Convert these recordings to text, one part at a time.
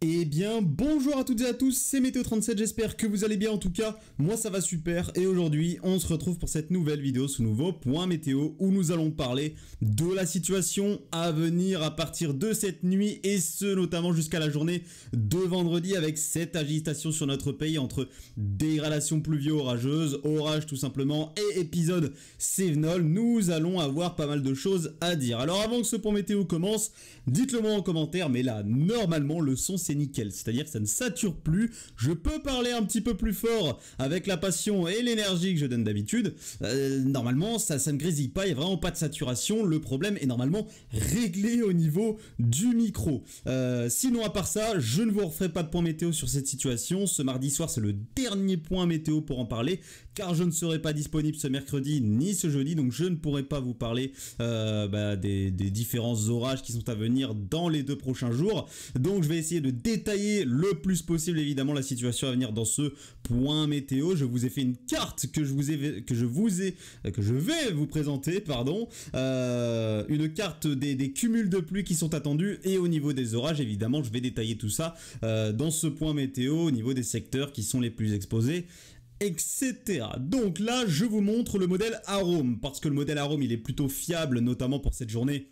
Eh bien, bonjour à toutes et à tous, c'est Météo37, j'espère que vous allez bien. En tout cas, moi ça va super, et aujourd'hui on se retrouve pour cette nouvelle vidéo, ce nouveau point météo, où nous allons parler de la situation à venir à partir de cette nuit, et ce notamment jusqu'à la journée de vendredi, avec cette agitation sur notre pays entre dégradation pluvio-orageuse, orage tout simplement, et épisode Cévenol. Nous allons avoir pas mal de choses à dire. Alors avant que ce point météo commence, dites-le moi en commentaire, mais là, normalement, le son c'est nickel, c'est-à-dire que ça ne sature plus, je peux parler un petit peu plus fort avec la passion et l'énergie que je donne d'habitude, normalement ça ne grésille pas, il n'y a vraiment pas de saturation, le problème est normalement réglé au niveau du micro. Sinon à part ça, je ne vous referai pas de point météo sur cette situation, ce mardi soir c'est le dernier point météo pour en parler, car je ne serai pas disponible ce mercredi ni ce jeudi, donc je ne pourrai pas vous parler des différents orages qui sont à venir dans les 2 prochains jours, donc je vais essayer de détailler le plus possible évidemment la situation à venir dans ce point météo. Je vous ai fait une carte que je vais vous présenter, pardon, une carte des cumuls de pluie qui sont attendus, et au niveau des orages évidemment je vais détailler tout ça dans ce point météo au niveau des secteurs qui sont les plus exposés, etc. Donc là je vous montre le modèle Arome, parce que le modèle Arome il est plutôt fiable, notamment pour cette journée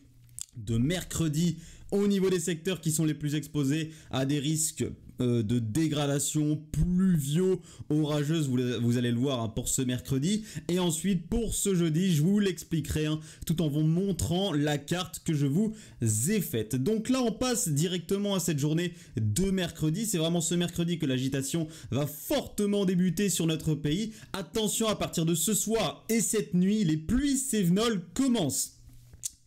de mercredi, au niveau des secteurs qui sont les plus exposés à des risques de dégradation pluvio-orageuse, vous allez le voir pour ce mercredi, et ensuite pour ce jeudi je vous l'expliquerai tout en vous montrant la carte que je vous ai faite. Donc là on passe directement à cette journée de mercredi, c'est vraiment ce mercredi que l'agitation va fortement débuter sur notre pays. Attention, à partir de ce soir et cette nuit, les pluies Cévenol commencent.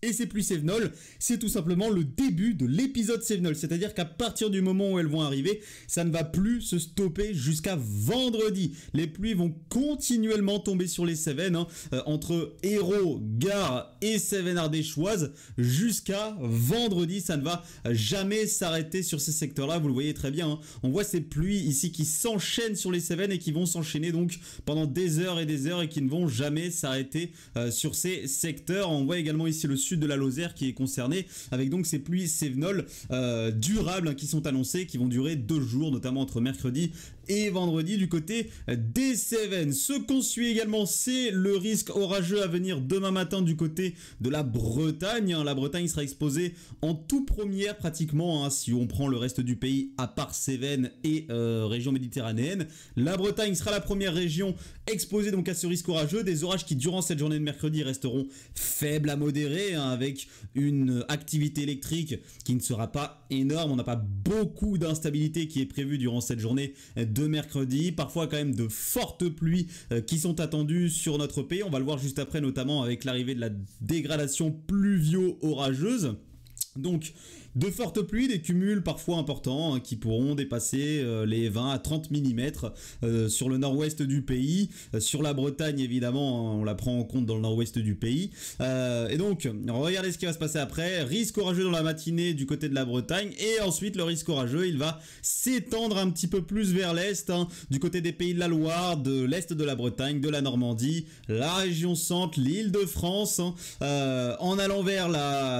Et ces pluies Cévenol, c'est tout simplement le début de l'épisode Cévenol. C'est-à-dire qu'à partir du moment où elles vont arriver, ça ne va plus se stopper jusqu'à vendredi. Les pluies vont continuellement tomber sur les Cévennes, entre Hérault, Gare et Cévennes ardéchoise jusqu'à vendredi. Ça ne va jamais s'arrêter sur ces secteurs-là. Vous le voyez très bien. On voit ces pluies ici qui s'enchaînent sur les Cévennes et qui vont s'enchaîner donc pendant des heures et qui ne vont jamais s'arrêter sur ces secteurs. On voit également ici le sud de la Lozère qui est concerné, avec donc ces pluies Cévenol durables qui sont annoncées, qui vont durer 2 jours, notamment entre mercredi et vendredi du côté des Cévennes. Ce qu'on suit également, c'est le risque orageux à venir demain matin du côté de la Bretagne. La Bretagne sera exposée en tout première pratiquement, si on prend le reste du pays à part Cévennes et région méditerranéenne. La Bretagne sera la première région exposée donc à ce risque orageux, des orages qui durant cette journée de mercredi resteront faibles à modérés, avec une activité électrique qui ne sera pas énorme. On n'a pas beaucoup d'instabilité qui est prévue durant cette journée de mercredi, parfois quand même de fortes pluies qui sont attendues sur notre pays. On va le voir juste après, notamment avec l'arrivée de la dégradation pluvio-orageuse. Donc de fortes pluies, des cumuls parfois importants qui pourront dépasser les 20 à 30 mm sur le nord-ouest du pays. Sur la Bretagne évidemment, on la prend en compte dans le nord-ouest du pays. Et donc regardez ce qui va se passer après. Risque orageux dans la matinée du côté de la Bretagne, et ensuite le risque orageux il va s'étendre un petit peu plus vers l'est, du côté des pays de la Loire, de l'est de la Bretagne, de la Normandie, la région centre, l'Île-de-France. En allant vers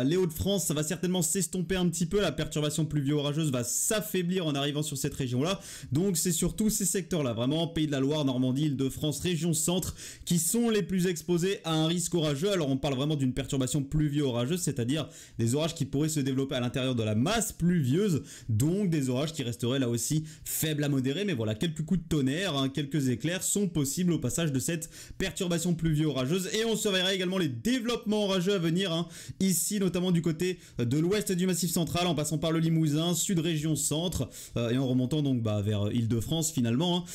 les Hauts-de-France, ça va certainement s'estomper un petit peu, la perturbation pluvio-orageuse va s'affaiblir en arrivant sur cette région-là. Donc c'est surtout ces secteurs-là, vraiment Pays de la Loire, Normandie, Île-de-France, région centre, qui sont les plus exposés à un risque orageux. Alors on parle vraiment d'une perturbation pluvio-orageuse, c'est-à-dire des orages qui pourraient se développer à l'intérieur de la masse pluvieuse, donc des orages qui resteraient là aussi faibles à modérés, mais voilà, quelques coups de tonnerre, quelques éclairs sont possibles au passage de cette perturbation pluvio-orageuse. Et on surveillera également les développements orageux à venir, ici notamment du côté de l'ouest du Massif central, en passant par le Limousin, sud région centre, et en remontant donc vers Île-de-France finalement.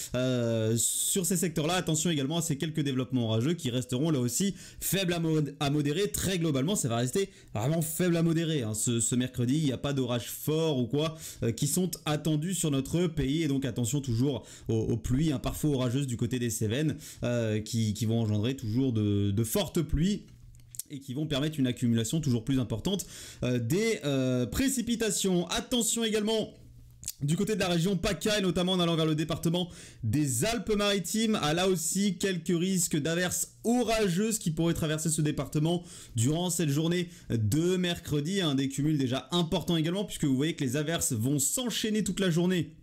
Sur ces secteurs-là, attention également à ces quelques développements orageux qui resteront là aussi faibles à modérés. Très globalement, ça va rester vraiment faible à modéré. Ce mercredi, il n'y a pas d'orage fort ou quoi qui sont attendus sur notre pays, et donc attention toujours aux pluies parfois orageuses du côté des Cévennes qui vont engendrer toujours de fortes pluies et qui vont permettre une accumulation toujours plus importante des précipitations. Attention également Du côté de la région PACA et notamment en allant vers le département des Alpes-Maritimes, là aussi quelques risques d'averses orageuses qui pourraient traverser ce département durant cette journée de mercredi. Des cumuls déjà importants également puisque vous voyez que les averses vont s'enchaîner toute la journée.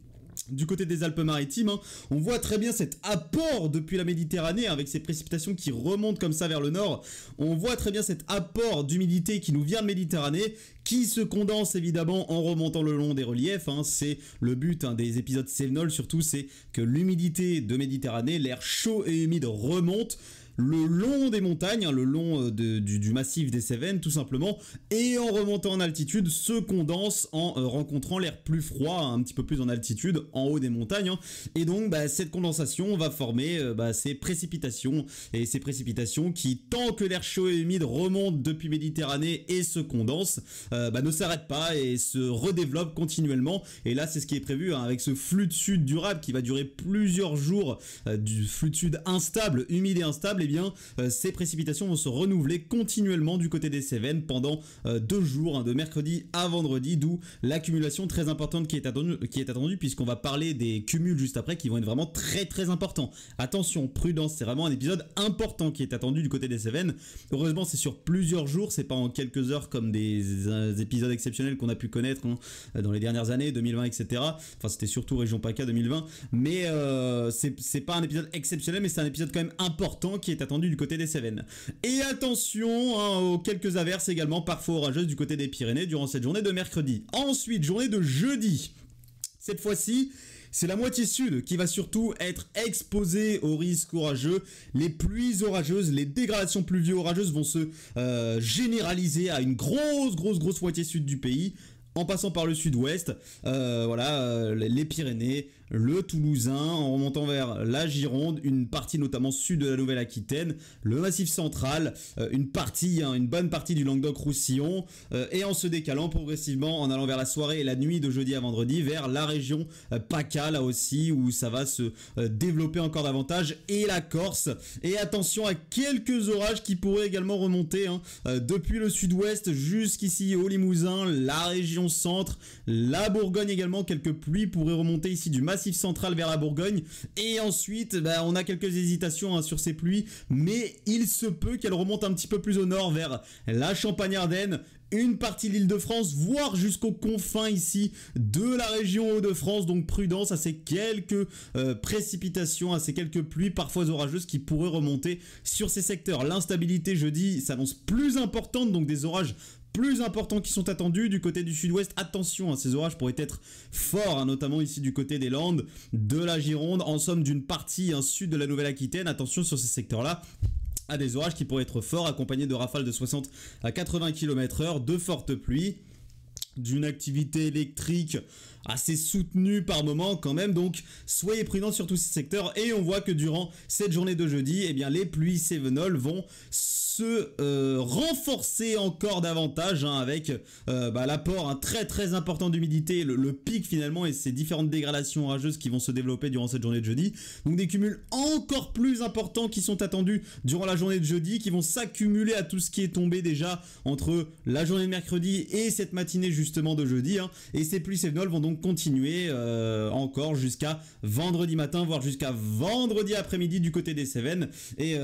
Du côté des Alpes-Maritimes, on voit très bien cet apport depuis la Méditerranée avec ces précipitations qui remontent comme ça vers le nord. On voit très bien cet apport d'humidité qui nous vient de Méditerranée, qui se condense évidemment en remontant le long des reliefs. C'est le but des épisodes Cévenol surtout, c'est que l'humidité de Méditerranée, l'air chaud et humide remonte le long des montagnes, le long du massif des Cévennes tout simplement, et en remontant en altitude se condense en rencontrant l'air plus froid, un petit peu plus en altitude, en haut des montagnes, et donc cette condensation va former ces précipitations, et ces précipitations qui, tant que l'air chaud et humide remonte depuis Méditerranée et se condense, ne s'arrêtent pas et se redéveloppent continuellement, et là c'est ce qui est prévu avec ce flux de sud durable qui va durer plusieurs jours, du flux de sud instable, humide et instable. Eh bien, ces précipitations vont se renouveler continuellement du côté des Cévennes pendant 2 jours, de mercredi à vendredi, d'où l'accumulation très importante qui est attendue puisqu'on va parler des cumuls juste après qui vont être vraiment très très importants. Attention, prudence, c'est vraiment un épisode important qui est attendu du côté des Cévennes. Heureusement, c'est sur plusieurs jours, c'est pas en quelques heures comme des épisodes exceptionnels qu'on a pu connaître dans les dernières années, 2020, etc. Enfin, c'était surtout région PACA 2020, mais c'est pas un épisode exceptionnel, mais c'est un épisode quand même important qui est attendu du côté des Cévennes. Et attention aux quelques averses également, parfois orageuses du côté des Pyrénées durant cette journée de mercredi. Ensuite, journée de jeudi. Cette fois-ci, c'est la moitié sud qui va surtout être exposée aux risques orageux. Les pluies orageuses, les dégradations pluvio-orageuses vont se généraliser à une grosse moitié sud du pays, en passant par le sud-ouest, les Pyrénées, le Toulousain, en remontant vers la Gironde, une partie notamment sud de la Nouvelle-Aquitaine, le Massif central, une bonne partie du Languedoc-Roussillon, et en se décalant progressivement, en allant vers la soirée et la nuit de jeudi à vendredi, vers la région PACA, là aussi, où ça va se développer encore davantage, et la Corse. Et attention à quelques orages qui pourraient également remonter depuis le sud-ouest jusqu'ici au Limousin, la région centre, la Bourgogne également, quelques pluies pourraient remonter ici du Massif central vers la Bourgogne, et ensuite on a quelques hésitations sur ces pluies, mais il se peut qu'elles remontent un petit peu plus au nord vers la Champagne-Ardenne, une partie de l'Île-de-France, voire jusqu'aux confins ici de la région Hauts-de-France, donc prudence à ces quelques précipitations, à ces quelques pluies parfois orageuses qui pourraient remonter sur ces secteurs. L'instabilité jeudi s'annonce plus importante, donc des orages plus importants qui sont attendus du côté du sud-ouest. Attention, ces orages pourraient être forts, notamment ici du côté des Landes, de la Gironde, en somme d'une partie sud de la Nouvelle-Aquitaine. Attention sur ces secteurs-là à des orages qui pourraient être forts, accompagnés de rafales de 60 à 80 km/h, de fortes pluies, d'une activité électrique assez soutenue par moment quand même, donc soyez prudents sur tous ces secteurs. Et on voit que durant cette journée de jeudi, les pluies cévenoles vont se renforcer encore davantage avec l'apport très important d'humidité, le pic finalement, et ces différentes dégradations orageuses qui vont se développer durant cette journée de jeudi. Donc des cumuls encore plus importants qui sont attendus durant la journée de jeudi, qui vont s'accumuler à tout ce qui est tombé déjà entre la journée de mercredi et cette matinée justement de jeudi, et ces pluies cévenoles vont donc continuer encore jusqu'à vendredi matin, voire jusqu'à vendredi après-midi du côté des Cévennes, et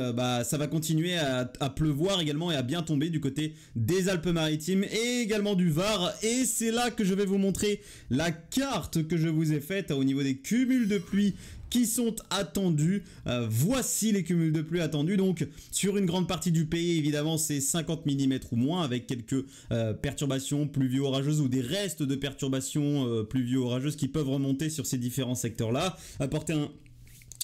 ça va continuer à pleuvoir également et à bien tomber du côté des Alpes-Maritimes et également du Var. Et c'est là que je vais vous montrer la carte que je vous ai faite au niveau des cumuls de pluie qui sont attendus. Voici les cumuls de pluie attendus. Donc sur une grande partie du pays, évidemment, c'est 50 mm ou moins, avec quelques perturbations pluvio-orageuses ou des restes de perturbations pluvio-orageuses qui peuvent remonter sur ces différents secteurs-là, apporter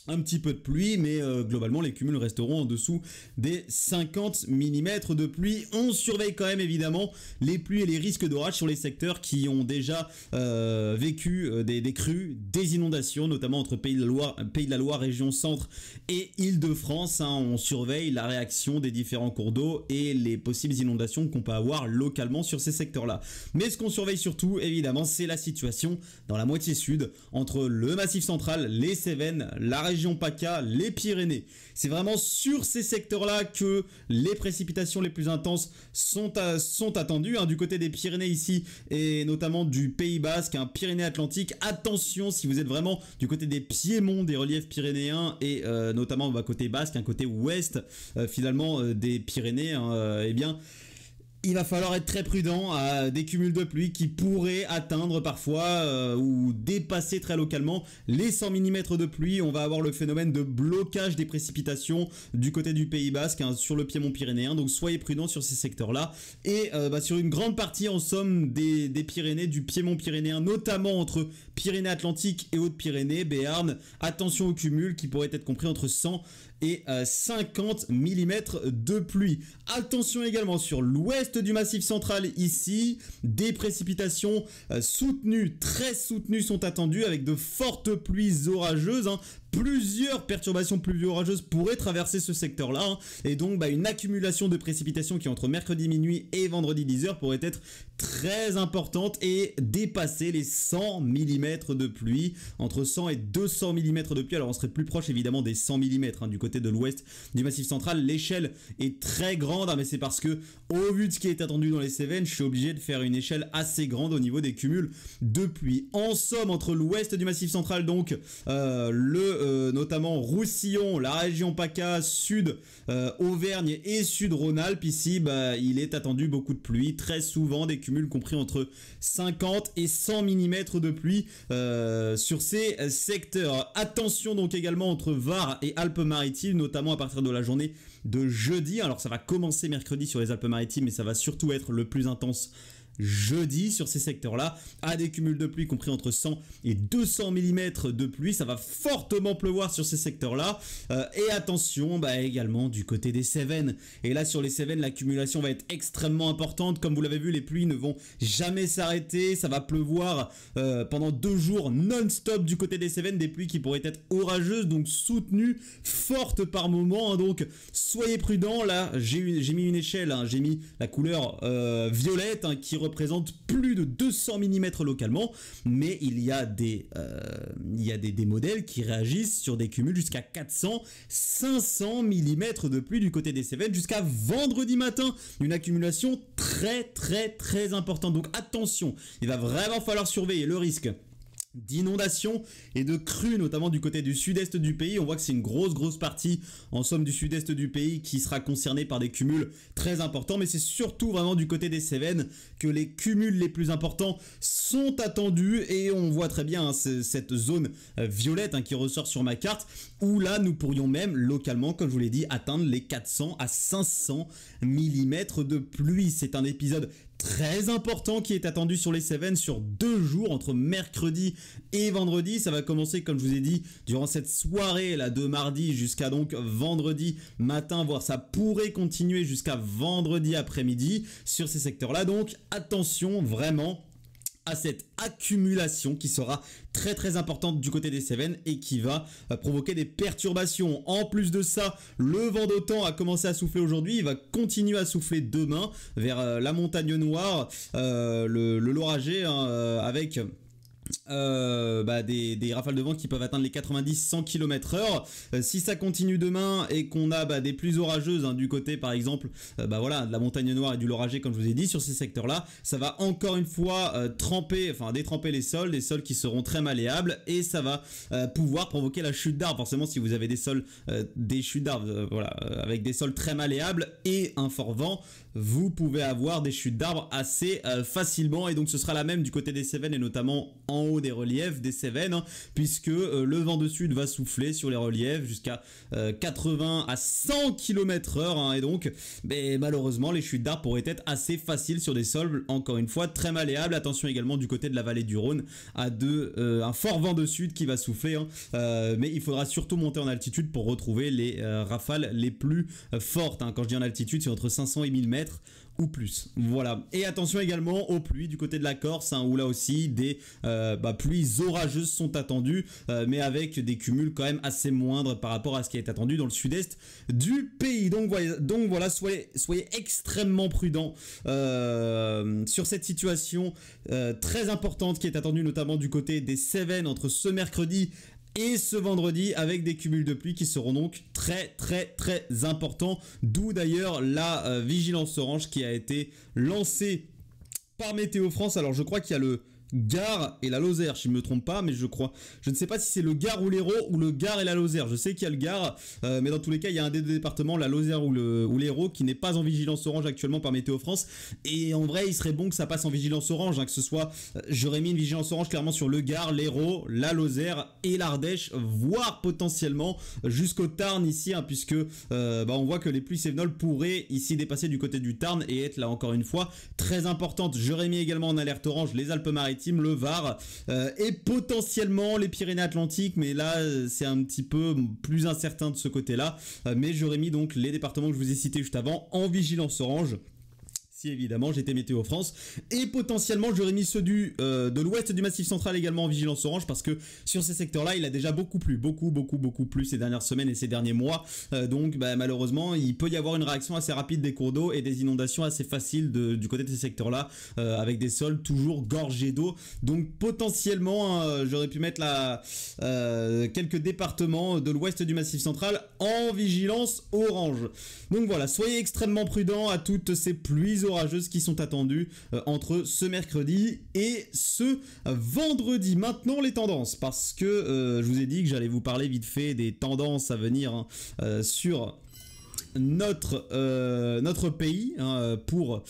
un petit peu de pluie, mais globalement les cumuls resteront en dessous des 50 mm de pluie. On surveille quand même évidemment les pluies et les risques d'orage sur les secteurs qui ont déjà vécu des crues, des inondations, notamment entre Pays de la Loire, région centre et Île-de-France. On surveille la réaction des différents cours d'eau et les possibles inondations qu'on peut avoir localement sur ces secteurs-là. Mais ce qu'on surveille surtout, évidemment, c'est la situation dans la moitié sud, entre le Massif central, les Cévennes, la région région PACA, les Pyrénées. C'est vraiment sur ces secteurs-là que les précipitations les plus intenses sont attendues. Du côté des Pyrénées ici, et notamment du Pays Basque, Pyrénées-Atlantiques. Attention, si vous êtes vraiment du côté des piémonts des reliefs pyrénéens et notamment côté basque, côté ouest finalement des Pyrénées, eh bien... il va falloir être très prudent à des cumuls de pluie qui pourraient atteindre parfois ou dépasser très localement les 100 mm de pluie. On va avoir le phénomène de blocage des précipitations du côté du Pays Basque sur le piémont pyrénéen. Donc soyez prudents sur ces secteurs-là. Et sur une grande partie en somme des Pyrénées, du piémont pyrénéen, notamment entre Pyrénées-Atlantiques et Hautes-Pyrénées, Béarn, attention aux cumuls qui pourraient être compris entre 100 et 50 mm de pluie. Attention également sur l'ouest du Massif central ici, des précipitations soutenues, très soutenues sont attendues avec de fortes pluies orageuses. Plusieurs perturbations pluvio-orageuses pourraient traverser ce secteur-là et donc une accumulation de précipitations qui entre mercredi minuit et vendredi 10h pourrait être très importante et dépasser les 100 mm de pluie, entre 100 et 200 mm de pluie. Alors on serait plus proche évidemment des 100 mm du côté de l'ouest du Massif central. L'échelle est très grande, mais c'est parce que au vu de ce qui est attendu dans les Cévennes, je suis obligé de faire une échelle assez grande au niveau des cumuls de pluie. En somme, entre l'ouest du Massif central, donc notamment Roussillon, la région PACA, sud Auvergne et sud Rhône-Alpes, ici il est attendu beaucoup de pluie, très souvent des cumuls compris entre 50 et 100 mm de pluie sur ces secteurs. Attention donc également entre Var et Alpes-Maritimes, notamment à partir de la journée de jeudi. Alors ça va commencer mercredi sur les Alpes-Maritimes, mais ça va surtout être le plus intense jeudi sur ces secteurs-là, à des cumuls de pluie compris entre 100 et 200 mm de pluie. Ça va fortement pleuvoir sur ces secteurs-là. Et attention également du côté des Cévennes. Et là sur les Cévennes, l'accumulation va être extrêmement importante. Comme vous l'avez vu, les pluies ne vont jamais s'arrêter. Ça va pleuvoir pendant 2 jours non-stop du côté des Cévennes. Des pluies qui pourraient être orageuses, donc soutenues, fortes par moments. Donc soyez prudents. Là, j'ai mis une échelle. J'ai mis la couleur violette qui représente plus de 200 mm localement, mais il y a des modèles qui réagissent sur des cumuls jusqu'à 400, 500 mm de pluie du côté des Cévennes jusqu'à vendredi matin. Une accumulation très importante. Donc attention, il va vraiment falloir surveiller le risque d'inondations et de crues, notamment du côté du sud-est du pays. On voit que c'est une grosse partie en somme du sud-est du pays qui sera concernée par des cumuls très importants, mais c'est surtout vraiment du côté des Cévennes que les cumuls les plus importants sont attendus et on voit très bien cette zone violette qui ressort sur ma carte, où là nous pourrions même localement, comme je vous l'ai dit, atteindre les 400 à 500 mm de pluie. C'est un épisode très important qui est attendu sur les Cévennes sur 2 jours, entre mercredi et vendredi. Ça va commencer, comme je vous ai dit, durant cette soirée là de mardi jusqu'à donc vendredi matin, voire ça pourrait continuer jusqu'à vendredi après-midi sur ces secteurs là. Donc attention vraiment à cette accumulation qui sera très importante du côté des Cévennes et qui va provoquer des perturbations. En plus de ça, le vent d'automne a commencé à souffler aujourd'hui, il va continuer à souffler demain vers la montagne noire, le Lauragais, avec des rafales de vent qui peuvent atteindre les 90-100 km/h. Si ça continue demain et qu'on a des pluies orageuses du côté par exemple de la montagne noire et du Lauragais, comme je vous ai dit, sur ces secteurs là, ça va encore une fois détremper les sols, des sols qui seront très malléables, et ça va pouvoir provoquer la chute d'arbres. Forcément, si vous avez des chutes d'arbres avec des sols très malléables et un fort vent, vous pouvez avoir des chutes d'arbres assez facilement, et donc ce sera la même du côté des Cévennes et notamment en haut des reliefs des Cévennes, puisque le vent de sud va souffler sur les reliefs jusqu'à 80 à 100 km/h, et donc malheureusement les chutes d'arbres pourraient être assez faciles sur des sols encore une fois très malléables. Attention également du côté de la vallée du Rhône à un fort vent de sud qui va souffler, mais il faudra surtout monter en altitude pour retrouver les rafales les plus fortes. Quand je dis en altitude, c'est entre 500 et 1000 mètres ou plus. Voilà. Et attention également aux pluies du côté de la Corse, où là aussi des pluies orageuses sont attendues, mais avec des cumuls quand même assez moindres par rapport à ce qui est attendu dans le sud-est du pays. Donc voilà, soyez extrêmement prudents sur cette situation très importante qui est attendue notamment du côté des Cévennes entre ce mercredi Et ce vendredi avec des cumuls de pluie qui seront donc très importants. D'où d'ailleurs la vigilance orange qui a été lancée par Météo France. Alors je crois qu'il y a le Gard et la Lozère, si je ne me trompe pas, mais je ne sais pas si c'est le Gard ou l'Hérault ou le Gard et la Lozère. Je sais qu'il y a le Gard, mais dans tous les cas, il y a un des deux départements, la Lozère ou l'Hérault, qui n'est pas en vigilance orange actuellement par Météo France. Et en vrai, il serait bon que ça passe en vigilance orange, que ce soit, j'aurais mis une vigilance orange clairement sur le Gard, l'Hérault, la Lozère et l'Ardèche, voire potentiellement jusqu'au Tarn ici, puisque on voit que les pluies cévenoles pourraient ici dépasser du côté du Tarn et être là encore une fois très importantes. J'aurais mis également en alerte orange les Alpes-Maritimes, le Var et potentiellement les Pyrénées-Atlantiques, mais là c'est un petit peu plus incertain de ce côté-là, mais j'aurais mis donc les départements que je vous ai cités juste avant en vigilance orange. Si évidemment j'étais Météo France, et potentiellement j'aurais mis ceux de l'ouest du Massif Central également en vigilance orange, parce que sur ces secteurs-là il a déjà beaucoup plu, beaucoup plu ces dernières semaines et ces derniers mois, donc malheureusement il peut y avoir une réaction assez rapide des cours d'eau et des inondations assez faciles du côté de ces secteurs-là, avec des sols toujours gorgés d'eau. Donc potentiellement j'aurais pu mettre quelques départements de l'ouest du Massif Central en vigilance orange. Donc voilà, soyez extrêmement prudents à toutes ces pluies orageuses qui sont attendues entre ce mercredi et ce vendredi. Maintenant les tendances, parce que je vous ai dit que j'allais vous parler vite fait des tendances à venir sur notre pays pour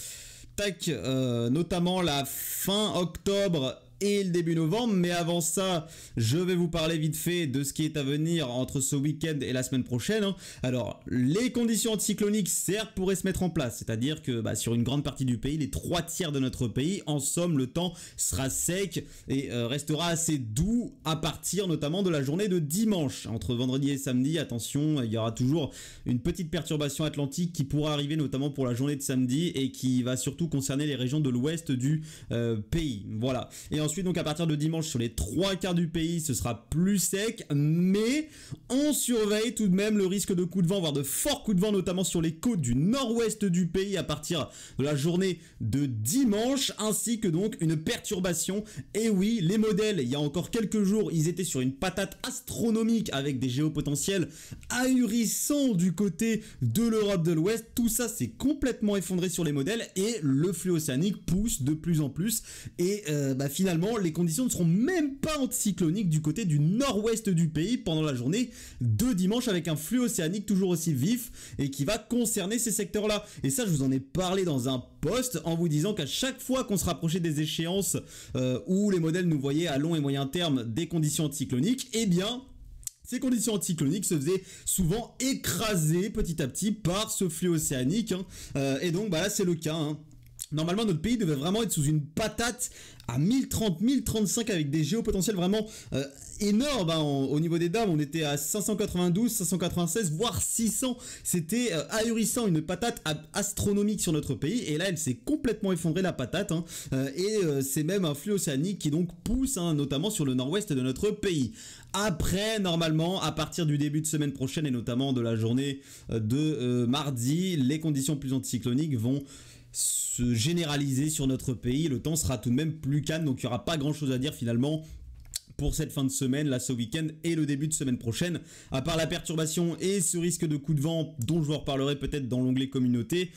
notamment la fin octobre et le début novembre. Mais avant ça, je vais vous parler vite fait de ce qui est à venir entre ce week-end et la semaine prochaine. Alors, les conditions anticycloniques, certes, pourraient se mettre en place, c'est-à-dire que sur une grande partie du pays, les 3/3 de notre pays, en somme, le temps sera sec et restera assez doux à partir notamment de la journée de dimanche. Entre vendredi et samedi, attention, il y aura toujours une petite perturbation atlantique qui pourra arriver notamment pour la journée de samedi et qui va surtout concerner les régions de l'ouest du pays. Voilà. Et ensuite, donc à partir de dimanche, sur les 3/4 du pays, ce sera plus sec, mais on surveille tout de même le risque de coups de vent, voire de forts coups de vent, notamment sur les côtes du nord-ouest du pays à partir de la journée de dimanche, ainsi que donc une perturbation. Et oui, les modèles, il y a encore quelques jours, ils étaient sur une patate astronomique avec des géopotentiels ahurissants du côté de l'Europe de l'Ouest. Tout ça s'est complètement effondré sur les modèles et le flux océanique pousse de plus en plus. Et finalement, les conditions ne seront même pas anticycloniques du côté du nord-ouest du pays pendant la journée de dimanche, avec un flux océanique toujours aussi vif et qui va concerner ces secteurs-là. Et ça, je vous en ai parlé dans un post en vous disant qu'à chaque fois qu'on se rapprochait des échéances où les modèles nous voyaient à long et moyen terme des conditions anticycloniques, eh bien ces conditions anticycloniques se faisaient souvent écraser petit à petit par ce flux océanique, et donc là c'est le cas. Normalement, notre pays devait vraiment être sous une patate à 1030, 1035 avec des géopotentiels vraiment énormes. Au niveau des dames, on était à 592, 596, voire 600. C'était ahurissant, une patate astronomique sur notre pays. Et là, elle s'est complètement effondrée, la patate. Et c'est même un flux océanique qui donc pousse, notamment sur le nord-ouest de notre pays. Après, normalement, à partir du début de semaine prochaine et notamment de la journée de mardi, les conditions plus anticycloniques vont se généraliser sur notre pays. Le temps sera tout de même plus calme, donc il n'y aura pas grand chose à dire finalement pour cette fin de semaine, là ce week-end et le début de semaine prochaine, à part la perturbation et ce risque de coup de vent dont je vous reparlerai peut-être dans l'onglet communauté.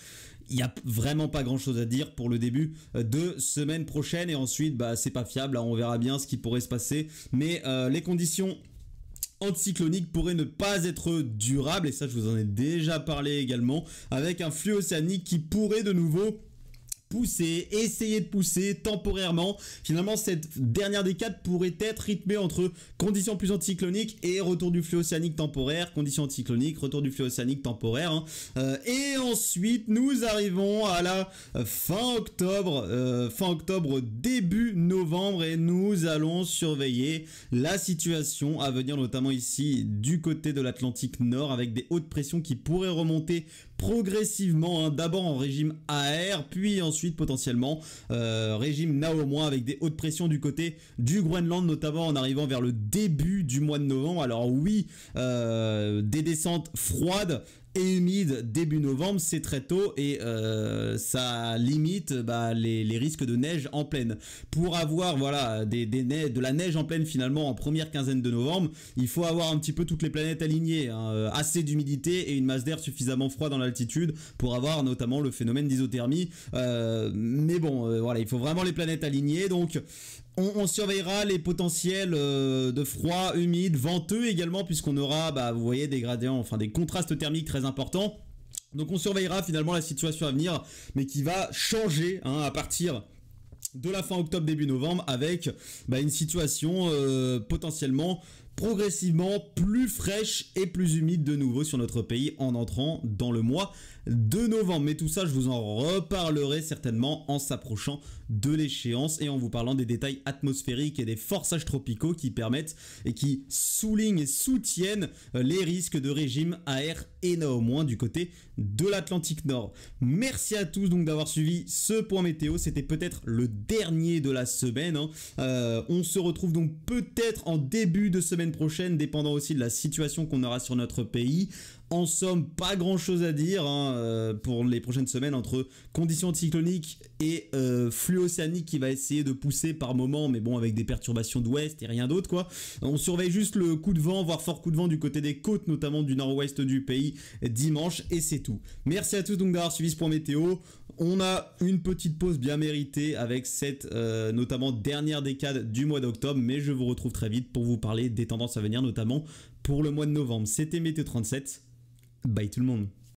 Il n'y a vraiment pas grand chose à dire pour le début de semaine prochaine, et ensuite c'est pas fiable, on verra bien ce qui pourrait se passer, mais les conditions anticyclonique pourrait ne pas être durable, et ça je vous en ai déjà parlé également, avec un flux océanique qui pourrait de nouveau essayer de pousser temporairement. Finalement, cette dernière des quatre pourrait être rythmée entre conditions plus anticycloniques et retour du flux océanique temporaire, conditions anticycloniques, retour du flux océanique temporaire. Et ensuite, nous arrivons à la fin octobre, début novembre, et nous allons surveiller la situation à venir, notamment ici du côté de l'Atlantique Nord, avec des hautes pressions qui pourraient remonter progressivement, d'abord en régime AR, puis ensuite potentiellement régime Naomo, avec des hautes pressions du côté du Groenland, notamment en arrivant vers le début du mois de novembre. Alors oui, des descentes froides et humide début novembre, c'est très tôt et ça limite les risques de neige en pleine. Pour avoir de la neige en pleine finalement en première quinzaine de novembre, il faut avoir un petit peu toutes les planètes alignées, hein, assez d'humidité et une masse d'air suffisamment froide dans l'altitude pour avoir notamment le phénomène d'isothermie. Mais bon, voilà, il faut vraiment les planètes alignées, donc on surveillera les potentiels de froid, humide, venteux également, puisqu'on aura, vous voyez, des gradients, enfin des contrastes thermiques très importants. Donc on surveillera finalement la situation à venir, mais qui va changer à partir de la fin octobre, début novembre, avec une situation potentiellement progressivement plus fraîche et plus humide de nouveau sur notre pays en entrant dans le mois de novembre. Mais tout ça, je vous en reparlerai certainement en s'approchant de l'échéance et en vous parlant des détails atmosphériques et des forçages tropicaux qui permettent et qui soulignent et soutiennent les risques de régime AR et néanmoins du côté de l'Atlantique Nord. Merci à tous donc d'avoir suivi ce point météo. C'était peut-être le dernier de la semaine. On se retrouve donc peut-être en début de semaine prochaine, dépendant aussi de la situation qu'on aura sur notre pays. En somme, pas grand chose à dire pour les prochaines semaines entre conditions cycloniques et flux océanique qui va essayer de pousser par moment, mais bon, avec des perturbations d'ouest et rien d'autre quoi. On surveille juste le coup de vent, voire fort coup de vent du côté des côtes, notamment du nord-ouest du pays dimanche, et c'est tout. Merci à tous donc d'avoir suivi ce point météo. On a une petite pause bien méritée avec cette notamment dernière décade du mois d'octobre, mais je vous retrouve très vite pour vous parler des tendances à venir, notamment pour le mois de novembre. C'était Météo 37. Bye tout le monde.